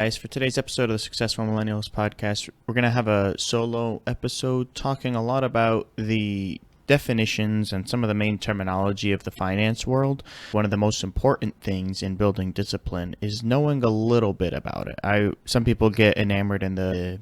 Guys, for today's episode of the Successful Millennials podcast, we're going to have a solo episode talking a lot about the definitions and some of the main terminology of the finance world. One of the most important things in building discipline is knowing a little bit about it. Some people get enamored in the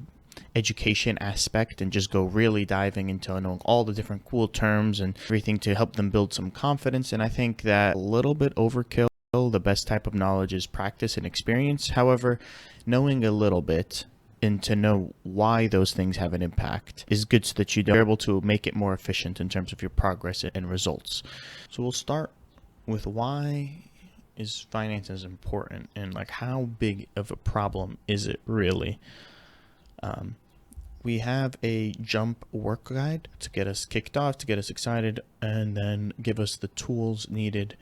education aspect and just go really diving into knowing all the different cool terms and everything to help them build some confidence. And I think that a little bit overkill. The best type of knowledge is practice and experience. However, knowing a little bit and to know why those things have an impact is good so that you're able to make it more efficient in terms of your progress and results. So we'll start with why is finances important and like how big of a problem is it really? We have a jump work guide to get us kicked off, to get us excited, and then give us the tools needed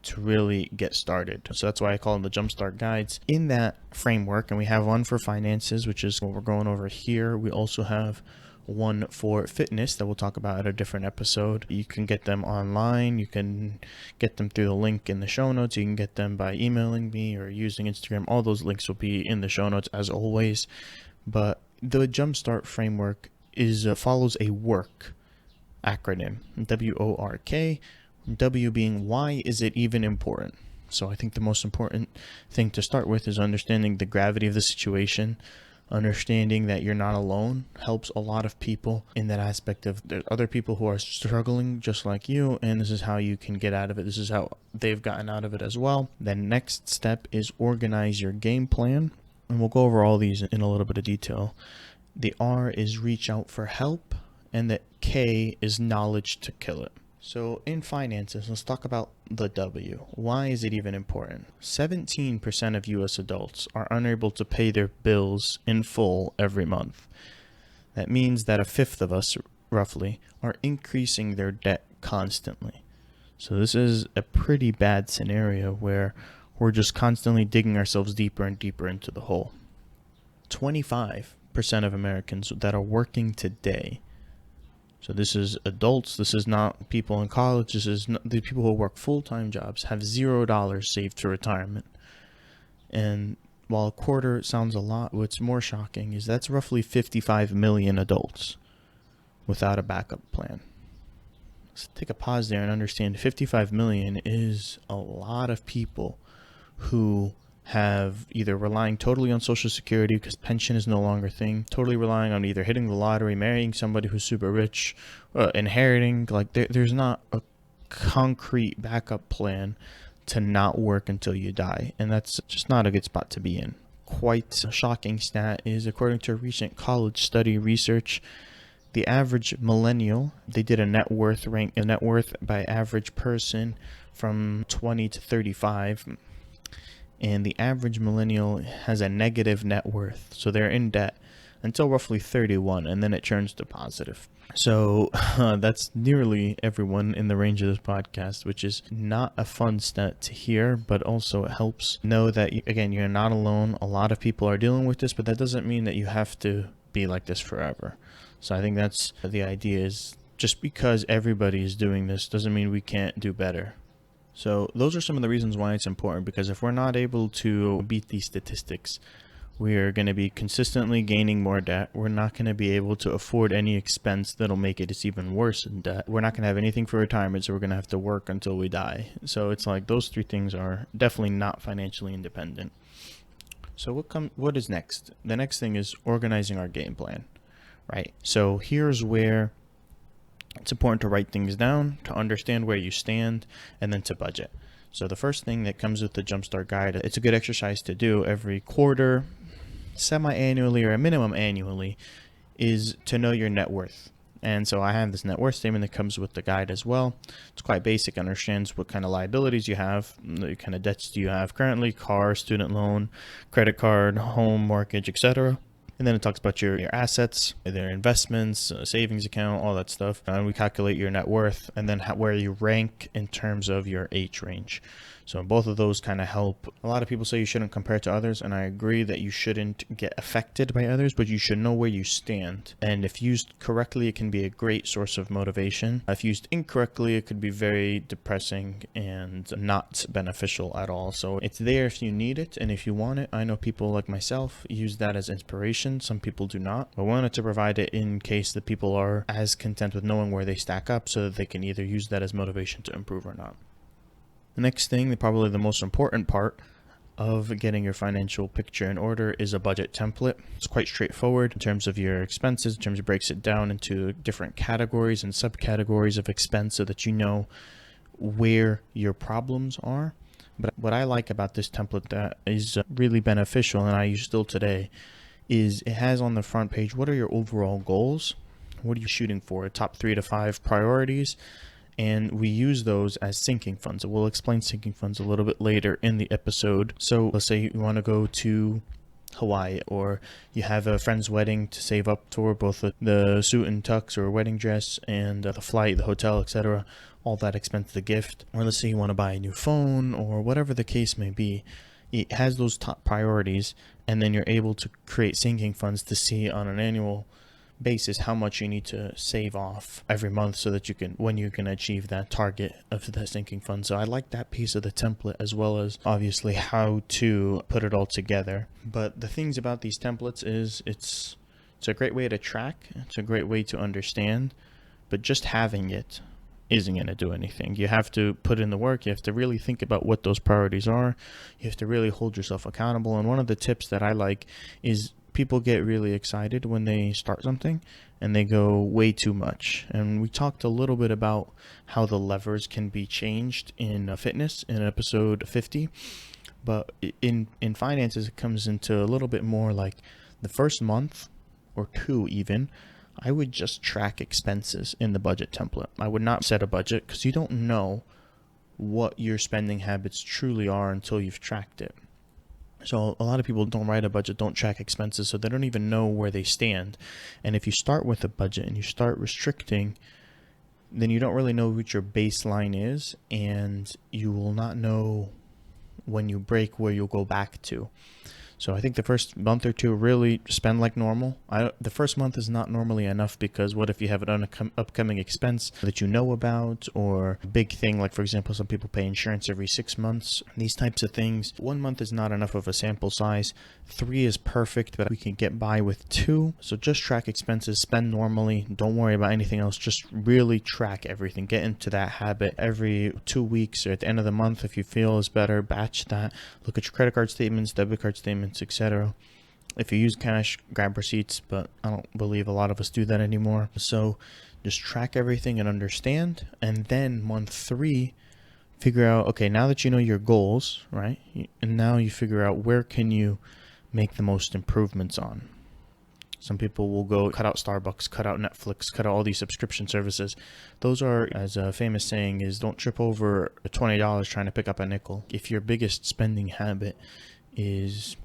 to really get started. So that's why I call them the JUMPSTART guides. In that framework, and we have one for finances, which is what we're going over here. We also have one for fitness that we'll talk about at a different episode. You can get them online. You can get them through the link in the show notes. You can get them by emailing me or using Instagram. All those links will be in the show notes as always. But the JUMPSTART framework follows a WORK acronym, WORK. W being why is it even important? So I think the most important thing to start with is understanding the gravity of the situation. Understanding that you're not alone helps a lot of people in that aspect of there's other people who are struggling just like you, and this is how you can get out of it. This is how they've gotten out of it as well. Then next step is organize your game plan, and we'll go over all these in a little bit of detail. The R is reach out for help, and the K is knowledge to kill it. So in finances, let's talk about the W. Why is it even important? 17% of U.S. adults are unable to pay their bills in full every month. That means that a fifth of us, roughly, are increasing their debt constantly. So this is a pretty bad scenario where we're just constantly digging ourselves deeper and deeper into the hole. 25% of Americans that are working today, so this is adults, this is not people in college, this is not, the people who work full-time jobs have $0 saved for retirement. And while a quarter sounds a lot, what's more shocking is that's roughly 55 million adults without a backup plan. Let's take a pause there and understand 55 million is a lot of people who have either relying totally on Social Security because pension is no longer a thing, totally relying on either hitting the lottery, marrying somebody who's super rich, inheriting. Like there's not a concrete backup plan to not work until you die, and that's just not a good spot to be in. Quite a shocking stat is, according to a recent college study research, the average millennial, they did a net worth by average person from 20 to 35. And the average millennial has a negative net worth. So they're in debt until roughly 31, and then it turns to positive. So that's nearly everyone in the range of this podcast, which is not a fun stat to hear, but also it helps know that, again, you're not alone. A lot of people are dealing with this, but that doesn't mean that you have to be like this forever. So I think that's the idea, is just because everybody is doing this doesn't mean we can't do better. So those are some of the reasons why it's important, because if we're not able to beat these statistics, we are going to be consistently gaining more debt. We're not going to be able to afford any expense that'll make it even worse in debt. We're not going to have anything for retirement, so we're going to have to work until we die. So it's like those three things are definitely not financially independent. So what is next? The next thing is organizing our game plan, right? So here's where it's important to write things down, to understand where you stand, and then to budget. So the first thing that comes with the JUMPSTART guide, it's a good exercise to do every quarter, semi-annually, or a minimum annually, is to know your net worth. And so I have this net worth statement that comes with the guide as well. It's quite basic, understands what kind of liabilities you have, what kind of debts do you have currently, car, student loan, credit card, home, mortgage, etc. And then it talks about your assets, their investments, savings account, all that stuff. And we calculate your net worth and then where you rank in terms of your age range. So both of those kind of help. A lot of people say you shouldn't compare to others, and I agree that you shouldn't get affected by others, but you should know where you stand. And if used correctly, it can be a great source of motivation. If used incorrectly, it could be very depressing and not beneficial at all. So it's there if you need it and if you want it. I know people like myself use that as inspiration. Some people do not. I wanted to provide it in case the people are as content with knowing where they stack up so that they can either use that as motivation to improve or not. The next thing, probably the most important part of getting your financial picture in order, is a budget template. It's quite straightforward in terms of your expenses, in terms of breaks it down into different categories and subcategories of expense so that you know where your problems are. But what I like about this template that is really beneficial, and I use still today, is it has on the front page, what are your overall goals? What are you shooting for? Top 3 to 5 priorities. And we use those as sinking funds. So we'll explain sinking funds a little bit later in the episode. So let's say you want to go to Hawaii, or you have a friend's wedding to save up for both the suit and tux or wedding dress and the flight, the hotel, etc. All that expense, the gift. Or let's say you want to buy a new phone or whatever the case may be. It has those top priorities, and then you're able to create sinking funds to see on an annual basis how much you need to save off every month so that you can achieve that target of the sinking fund. So I like that piece of the template, as well as obviously how to put it all together. But the things about these templates is it's a great way to track, it's a great way to understand, but just having it isn't going to do anything. You have to put in the work. You have to really think about what those priorities are. You have to really hold yourself accountable. And one of the tips that I like is people get really excited when they start something and they go way too much. And we talked a little bit about how the levers can be changed in fitness in episode 50. But in finances, it comes into a little bit more like the first month or two even, I would just track expenses in the budget template. I would not set a budget because you don't know what your spending habits truly are until you've tracked it. So a lot of people don't write a budget, don't track expenses, so they don't even know where they stand. And if you start with a budget and you start restricting, then you don't really know what your baseline is, and you will not know when you break where you'll go back to. So I think the first month or two, really spend like normal. The first month is not normally enough, because what if you have an upcoming expense that you know about, or a big thing, like for example, some people pay insurance every 6 months, these types of things. 1 month is not enough of a sample size. 3 is perfect, but we can get by with 2. So just track expenses, spend normally, don't worry about anything else. Just really track everything. Get into that habit every 2 weeks or at the end of the month. If you feel is better, batch that. Look at your credit card statements, debit card statements, etc. If you use cash, grab receipts, but I don't believe a lot of us do that anymore. So just track everything and understand. And then month 3, figure out, okay, now that you know your goals, right? And now you figure out where can you make the most improvements on. Some people will go cut out Starbucks, cut out Netflix, cut out all these subscription services. Those are, as a famous saying is, don't trip over $20 trying to pick up a nickel. If your biggest spending habit is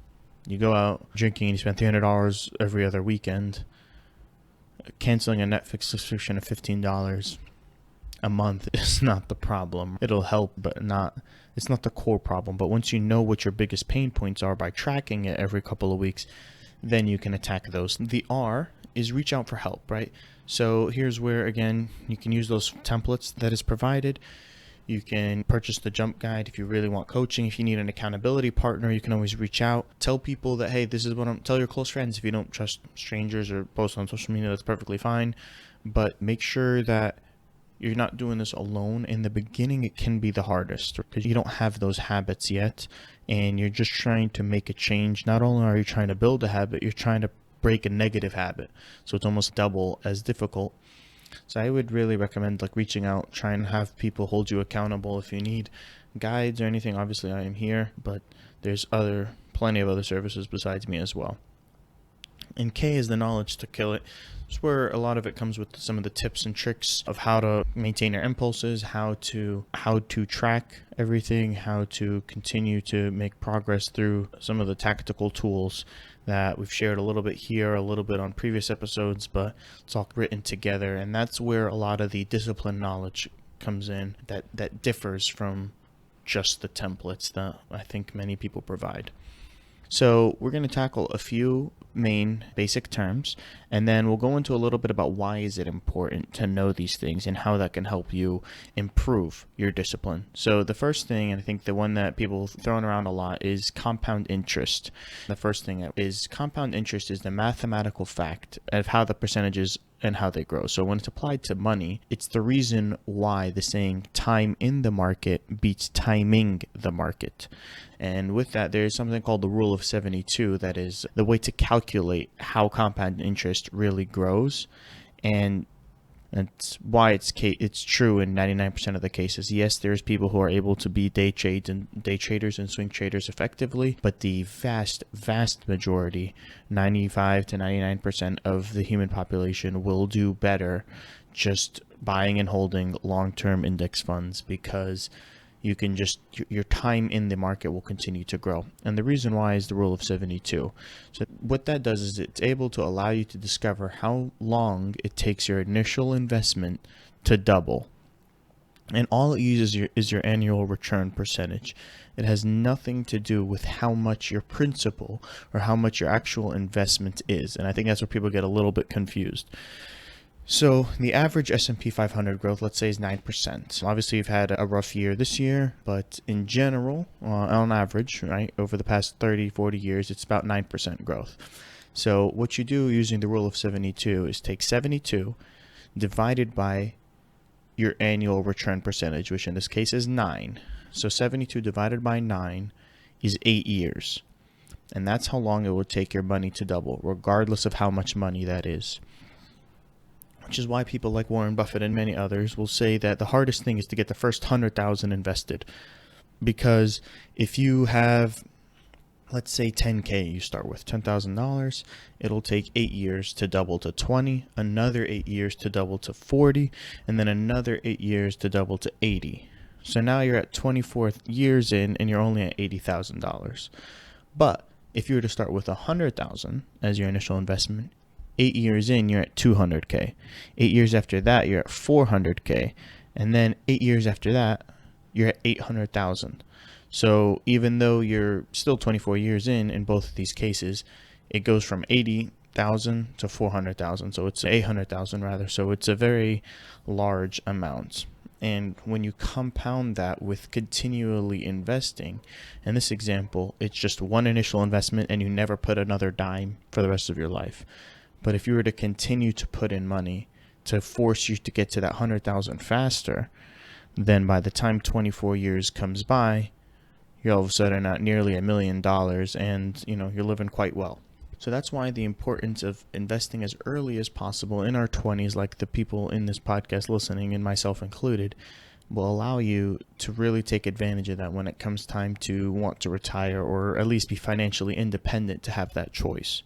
you go out drinking and you spend $300 every other weekend, canceling a Netflix subscription of $15 a month is not the problem. It'll help, but it's not the core problem. But once you know what your biggest pain points are by tracking it every couple of weeks, then you can attack those. The R is reach out for help, right? So here's where, again, you can use those templates that is provided. You can purchase the Jump Guide if you really want coaching. If you need an accountability partner, you can always reach out. Tell people that, hey, this is what tell your close friends. If you don't trust strangers or post on social media, that's perfectly fine. But make sure that you're not doing this alone. In the beginning, it can be the hardest because you don't have those habits yet, and you're just trying to make a change. Not only are you trying to build a habit, you're trying to break a negative habit. So it's almost double as difficult. So I would really recommend reaching out, try and have people hold you accountable. If you need guides or anything, obviously I am here, but there's plenty of other services besides me as well. And K is the knowledge to kill it. It's where a lot of it comes with some of the tips and tricks of how to maintain your impulses, how to track everything, how to continue to make progress through some of the tactical tools that we've shared a little bit here, a little bit on previous episodes, but it's all written together. And that's where a lot of the discipline knowledge comes in that differs from just the templates that I think many people provide. So we're going to tackle a few main basic terms, and then we'll go into a little bit about why is it important to know these things and how that can help you improve your discipline. So the first thing, and I think the one that people throwing around a lot, is compound interest. The first thing is compound interest is the mathematical fact of how the percentages and how they grow. So when it's applied to money, it's the reason why the saying time in the market beats timing the market. And with that, there's something called the rule of 72 that is the way to calculate how compound interest really grows. And that's why it's true in 99% of the cases. Yes, there's people who are able to be day traders and swing traders effectively, but the vast majority, 95 to 99% of the human population will do better just buying and holding long-term index funds, because you can just, your time in the market will continue to grow. And the reason why is the rule of 72. So what that does is it's able to allow you to discover how long it takes your initial investment to double. And all it uses is your annual return percentage. It has nothing to do with how much your principal or how much your actual investment is. And I think that's where people get a little bit confused. So the average S&P 500 growth, let's say, is 9%. So obviously, you've had a rough year this year, but in general, on average, right, over the past 30, 40 years, it's about 9% growth. So what you do using the rule of 72 is take 72 divided by your annual return percentage, which in this case is 9. So 72 divided by 9 is 8 years. And that's how long it will take your money to double, regardless of how much money that is. Which is why people like Warren Buffett and many others will say that the hardest thing is to get the first 100,000 invested. Because if you have, let's say, 10K, you start with $10,000, it'll take 8 years to double to 20, another 8 years to double to 40, and then another 8 years to double to 80. So now you're at 24 years in, and you're only at $80,000. But if you were to start with 100,000 as your initial investment, 8 years in, you're at 200K. 8 years after that, you're at 400K. And then 8 years after that, you're at 800,000. So even though you're still 24 years in both of these cases, it goes from 80,000 to 400,000. So it's 800,000 rather. So it's a very large amount. And when you compound that with continually investing, in this example, it's just one initial investment and you never put another dime for the rest of your life. But if you were to continue to put in money to force you to get to that 100,000 faster, then by the time 24 years comes by, you're all of a sudden at nearly $1 million, and you're living quite well. So that's why the importance of investing as early as possible in our 20s, like the people in this podcast listening, and myself included, will allow you to really take advantage of that when it comes time to want to retire, or at least be financially independent to have that choice.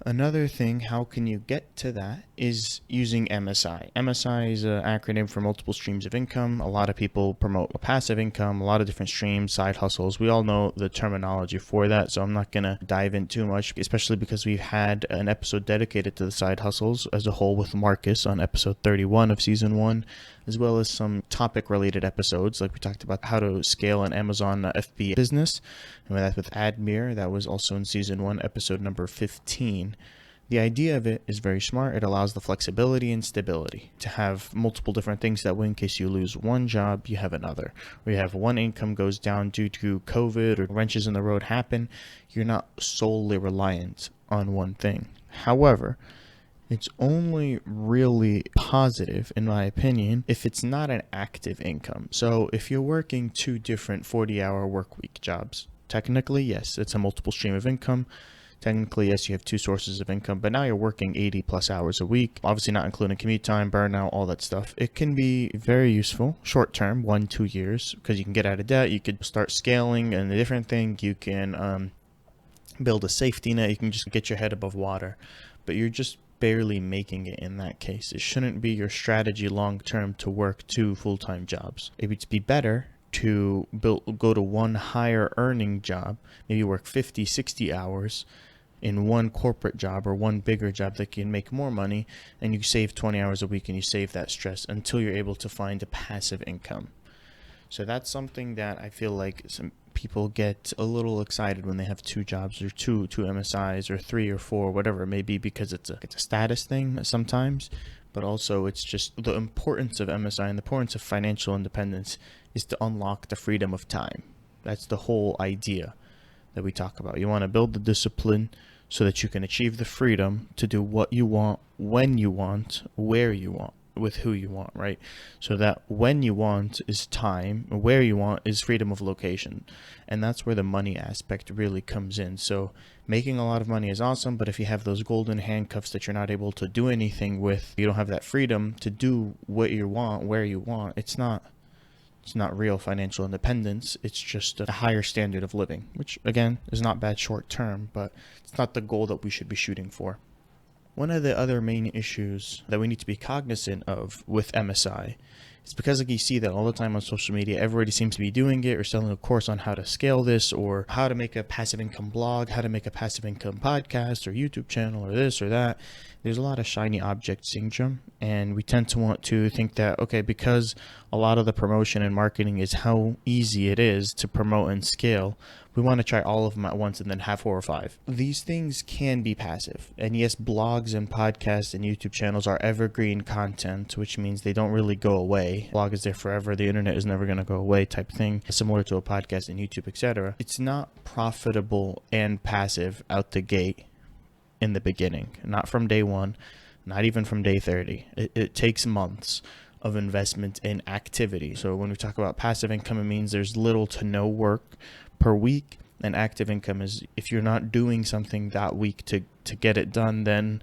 Another thing, how can you get to that, is using MSI. MSI is an acronym for multiple streams of income. A lot of people promote passive income, a lot of different streams, side hustles. We all know the terminology for that, so I'm not going to dive in too much, especially because we've had an episode dedicated to the side hustles as a whole with Marcus on episode 31 of season 1, as well as some topic-related episodes, like we talked about how to scale an Amazon FBA business, and that's with Admir. That was also in season 1, episode number 15. The idea of it is very smart. It allows the flexibility and stability to have multiple different things that way in case you lose one job, you have another. Or you have one income goes down due to COVID or wrenches in the road happen, you're not solely reliant on one thing. However, it's only really positive, in my opinion, if it's not an active income. So if you're working 2 different 40-hour work week jobs, technically, yes, it's a multiple stream of income. Technically, yes, you have 2 sources of income, but now you're working 80 plus hours a week, obviously not including commute time, burnout, all that stuff. It can be very useful short term, 1-2 years, because you can get out of debt, you could start scaling and a different thing, you can build a safety net, you can just get your head above water, but you're just barely making it in that case. It shouldn't be your strategy long term to work 2 full-time jobs. It would be better to go to one higher earning job, maybe work 50, 60 hours in one corporate job or one bigger job that can make more money, and you save 20 hours a week and you save that stress until you're able to find a passive income. So that's something that I feel like some people get a little excited when they have 2 jobs or two MSIs or 3 or 4, whatever it may be, because it's a status thing sometimes, but also it's just the importance of MSI and the importance of financial independence is to unlock the freedom of time. That's the whole idea that we talk about. You want to build the discipline so that you can achieve the freedom to do what you want, when you want, where you want, with who you want, right? So that when you want is time, where you want is freedom of location. And that's where the money aspect really comes in. So making a lot of money is awesome, but if you have those golden handcuffs that you're not able to do anything with, you don't have that freedom to do what you want, where you want, it's not real financial independence. It's just a higher standard of living, which again is not bad short term, but it's not the goal that we should be shooting for. One of the other main issues that we need to be cognizant of with MSI is because like you see that all the time on social media, everybody seems to be doing it or selling a course on how to scale this or how to make a passive income blog, how to make a passive income podcast or YouTube channel or this or that. There's a lot of shiny object syndrome, and we tend to want to think that, okay, because a lot of the promotion and marketing is how easy it is to promote and scale, we want to try all of them at once and then have 4 or 5. These things can be passive. And yes, blogs and podcasts and YouTube channels are evergreen content, which means they don't really go away. Blog is there forever. The internet is never going to go away type thing, similar to a podcast and YouTube, etc. It's not profitable and passive out the gate in the beginning, not from day 1, not even from day 30. It takes months of investment in activity. So when we talk about passive income, it means there's little to no work per week, and active income is if you're not doing something that week to get it done, then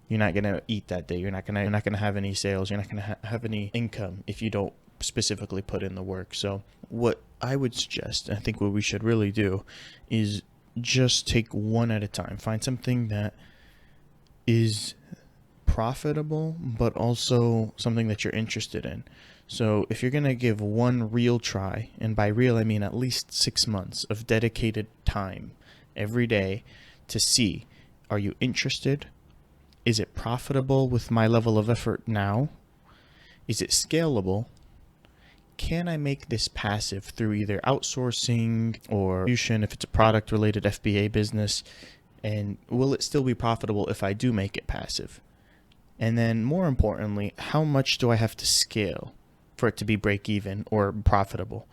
you're not going to eat that day. You're not going to have any sales. You're not going to have any income if you don't specifically put in the work. So what I would suggest, I think what we should really do, is just take one at a time. Find something that is profitable, but also something that you're interested in. So if you're going to give one real try, and by real I mean at least 6 months of dedicated time every day to see, are you interested? Is it profitable with my level of effort now? Is it scalable? Can I make this passive through either outsourcing or distribution if it's a product related FBA business? And will it still be profitable if I do make it passive? And then more importantly, how much do I have to scale for it to be break even or profitable?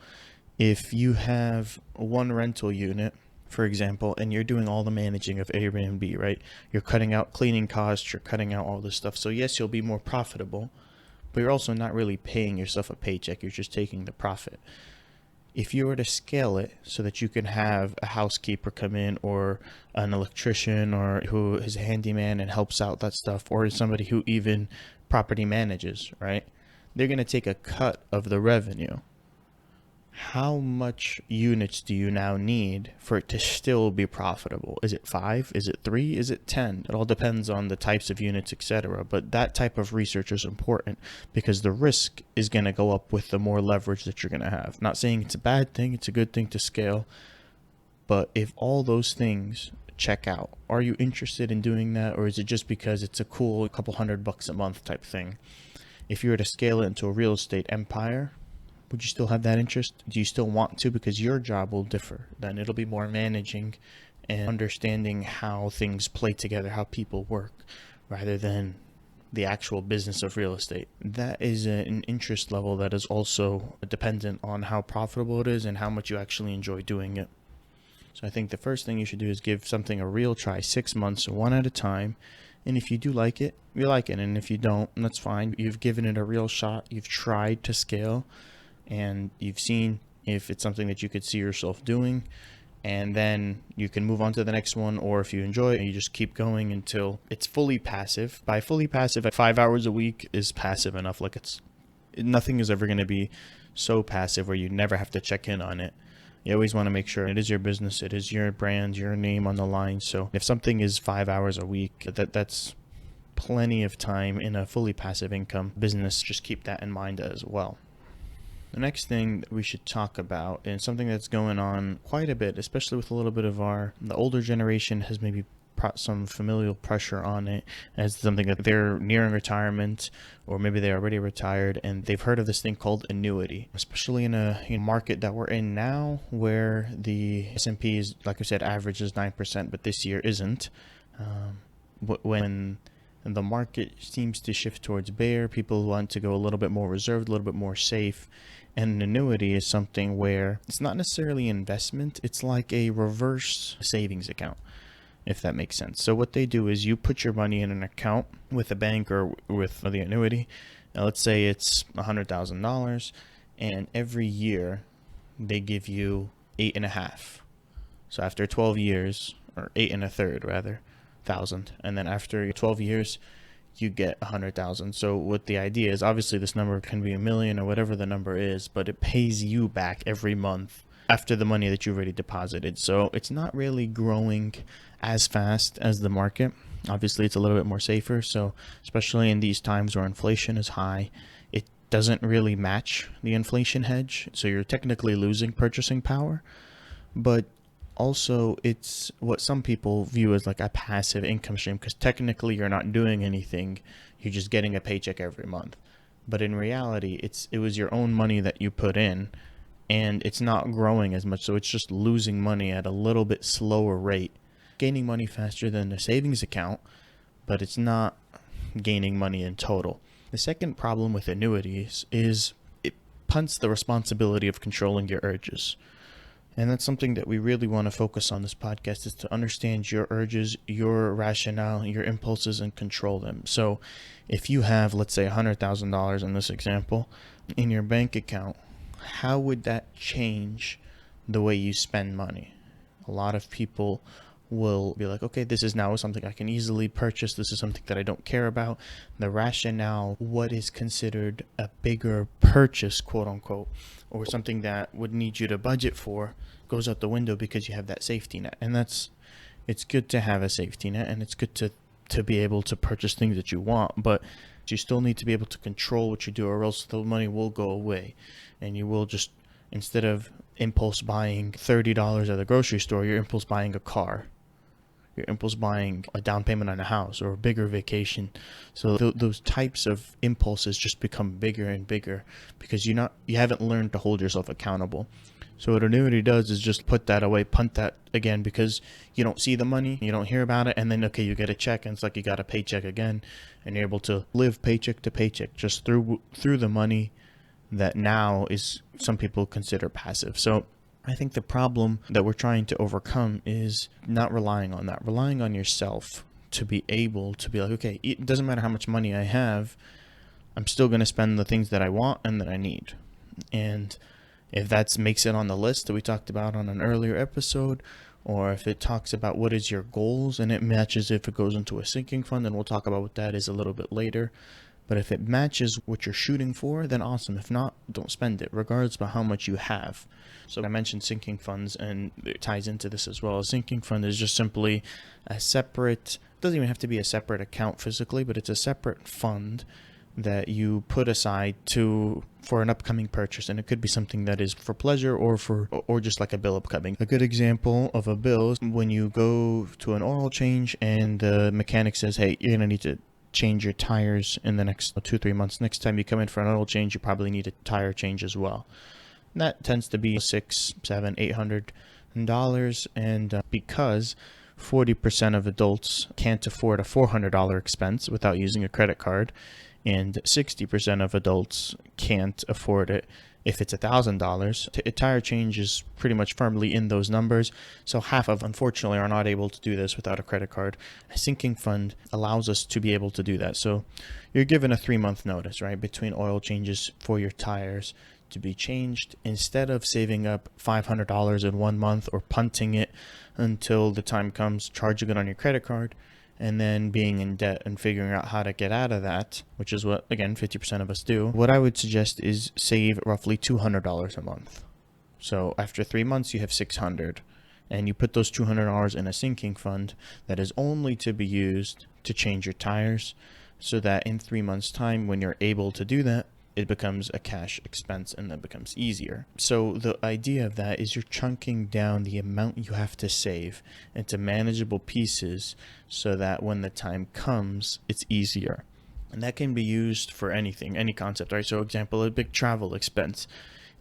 If you have one rental unit, for example, and you're doing all the managing of Airbnb, right? You're cutting out cleaning costs, you're cutting out all this stuff. So yes, you'll be more profitable, but you're also not really paying yourself a paycheck. You're just taking the profit. If you were to scale it so that you can have a housekeeper come in, or an electrician, or who is a handyman and helps out that stuff, or somebody who even property manages, right? They're going to take a cut of the revenue. How much units do you now need for it to still be profitable? Is it 5? Is it 3? Is it 10? It all depends on the types of units, etc. But that type of research is important because the risk is going to go up with the more leverage that you're going to have. Not saying it's a bad thing, it's a good thing to scale. But if all those things check out, are you interested in doing that, or is it just because it's a cool couple $100 a month type thing? If you were to scale it into a real estate empire, would you still have that interest? Do you still want to? Because your job will differ. Then it'll be more managing and understanding how things play together, how people work, rather than the actual business of real estate. That is an interest level that is also dependent on how profitable it is and how much you actually enjoy doing it. So I think the first thing you should do is give something a real try, 6 months, one at a time. And if you do like it, you like it. And if you don't, that's fine. You've given it a real shot. You've tried to scale, and you've seen if it's something that you could see yourself doing, and then you can move on to the next one. Or if you enjoy it, you just keep going until it's fully passive. By fully passive, 5 hours a week is passive enough. Like nothing is ever going to be so passive where you never have to check in on it. You always want to make sure it is your business, it is your brand, your name on the line. So if something is 5 hours a week, that's plenty of time in a fully passive income business. Just keep that in mind as well. The next thing that we should talk about, and something that's going on quite a bit, especially with a little bit of the older generation has maybe some familial pressure on it as something that they're nearing retirement, or maybe they're already retired and they've heard of this thing called annuity, especially in a market that we're in now where the S&P is, like I said, averages 9%, but this year isn't. When the market seems to shift towards bear, people want to go a little bit more reserved, a little bit more safe. And an annuity is something where it's not necessarily investment, it's like a reverse savings account, if that makes sense. So what they do is you put your money in an account with a bank or with the annuity. Now let's say it's $100,000, and every year they give you 8.5. So after 12 years, or 8 1/3 rather, thousand, and then after 12 years you get 100,000. So what the idea is, obviously this number can be a million or whatever the number is, but it pays you back every month after the money that you already deposited. So it's not really growing as fast as the market. Obviously it's a little bit more safer. So especially in these times where inflation is high, it doesn't really match the inflation hedge. So you're technically losing purchasing power, but also it's what some people view as like a passive income stream, because technically you're not doing anything, you're just getting a paycheck every month. But in reality, it was your own money that you put in, and it's not growing as much, so it's just losing money at a little bit slower rate, gaining money faster than the savings account, but it's not gaining money in total. The second problem with annuities is it punts the responsibility of controlling your urges. And that's something that we really want to focus on this podcast, is to understand your urges, your rationale, your impulses, and control them. So if you have, let's say, $100,000 in this example in your bank account, how would that change the way you spend money? A lot of people will be like, okay, this is now something I can easily purchase. This is something that I don't care about. The rationale, what is considered a bigger purchase, quote unquote, or something that would need you to budget for, goes out the window because you have that safety net. And it's good to have a safety net, and it's good to be able to purchase things that you want, but you still need to be able to control what you do, or else the money will go away and you will just, instead of impulse buying $30 at the grocery store, you're impulse buying a car. You're impulse buying a down payment on a house or a bigger vacation. So those types of impulses just become bigger and bigger because you haven't learned to hold yourself accountable. So what annuity does is just put that away, punt that again, because you don't see the money, you don't hear about it, and then okay, you get a check, and it's like you got a paycheck again, and you're able to live paycheck to paycheck just through the money that now is, some people consider passive. So I think the problem that we're trying to overcome is not relying on that, relying on yourself to be able to be like, okay, it doesn't matter how much money I have, I'm still going to spend the things that I want and that I need. And if that makes it on the list that we talked about on an earlier episode, or if it talks about what is your goals and it matches if it goes into a sinking fund, and we'll talk about what that is a little bit later. But if it matches what you're shooting for, then awesome. If not, don't spend it, regardless of how much you have. So I mentioned sinking funds, and it ties into this as well. A sinking fund is just simply a separate, doesn't even have to be a separate account physically, but it's a separate fund that you put aside for an upcoming purchase. And it could be something that is for pleasure or just like a bill upcoming. A good example of a bill is when you go to an oil change and the mechanic says, hey, you're gonna need to change your tires in the next 2-3 months. Next time you come in for an oil change, you probably need a tire change as well. And that tends to be $600, $700, $800, and because 40% of adults can't afford a $400 expense without using a credit card, and 60% of adults can't afford it if it's $1,000. A tire change is pretty much firmly in those numbers. So half of, unfortunately, are not able to do this without a credit card. A sinking fund allows us to be able to do that. So you're given a 3-month notice, right, between oil changes for your tires to be changed. Instead of saving up $500 in 1 month or punting it until the time comes, charging it on your credit card, and then being in debt and figuring out how to get out of that, which is what, again, 50% of us do. What I would suggest is save roughly $200 a month. So after 3 months, you have $600, and you put those $200 in a sinking fund that is only to be used to change your tires, so that in 3 months' time, when you're able to do that, it becomes a cash expense and that becomes easier. So the idea of that is you're chunking down the amount you have to save into manageable pieces so that when the time comes, it's easier. And that can be used for anything, any concept, right? So example, a big travel expense.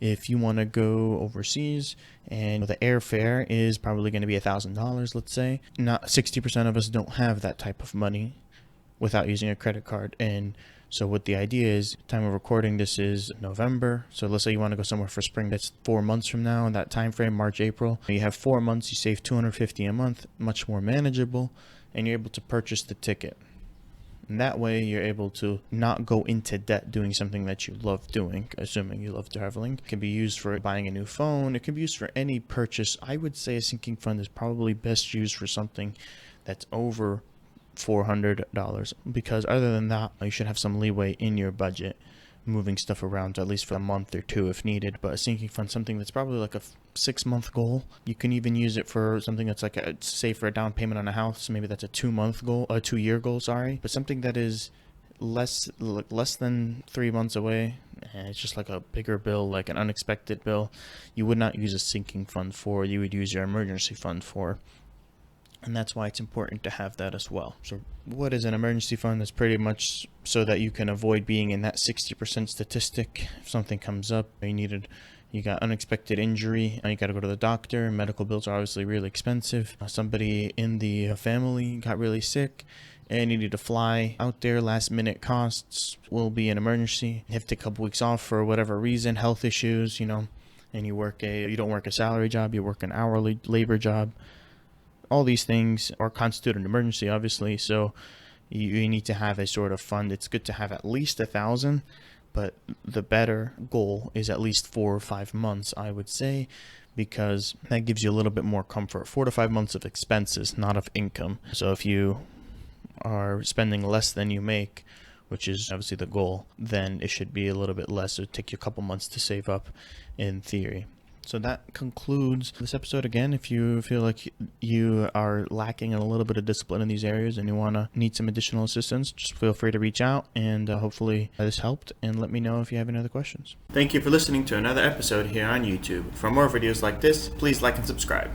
If you want to go overseas and the airfare is probably going to be $1,000, let's say, not 60% of us don't have that type of money without using a credit card. And so what the idea is, time of recording, this is November. So let's say you want to go somewhere for spring. That's 4 months from now in that time frame, March, April. You have 4 months, you save $250 a month, much more manageable, and you're able to purchase the ticket. And that way you're able to not go into debt doing something that you love doing, assuming you love traveling. It can be used for buying a new phone. It can be used for any purchase. I would say a sinking fund is probably best used for something that's over $400, because other than that, you should have some leeway in your budget moving stuff around, at least for a month or two if needed. But a sinking fund, something that's probably like a 6-month goal. You can even use it for something that's like say for a down payment on a house, maybe that's a 2-month goal, a 2-year goal, sorry. But something that is less than 3 months away, and it's just like a bigger bill, like an unexpected bill, you would not use a sinking fund for. You would use your emergency fund for. And that's why it's important to have that as well. So what is an emergency fund? It's pretty much so that you can avoid being in that 60% statistic. If something comes up, you got unexpected injury, and you got to go to the doctor. Medical bills are obviously really expensive. Somebody in the family got really sick and you need to fly out there. Last minute costs will be an emergency. You have to take a couple weeks off for whatever reason, health issues, and you don't work a salary job, you work an hourly labor job. All these things are constitute an emergency, obviously. So you need to have a sort of fund. It's good to have at least 1,000, but the better goal is at least 4 or 5 months, I would say, because that gives you a little bit more comfort. 4 to 5 months of expenses, not of income. So if you are spending less than you make, which is obviously the goal, then it should be a little bit less. It would take you a couple months to save up in theory. So that concludes this episode. Again, if you feel like you are lacking in a little bit of discipline in these areas and you need some additional assistance, just feel free to reach out, and hopefully this helped, and let me know if you have any other questions. Thank you for listening to another episode here on YouTube. For more videos like this, please like and subscribe.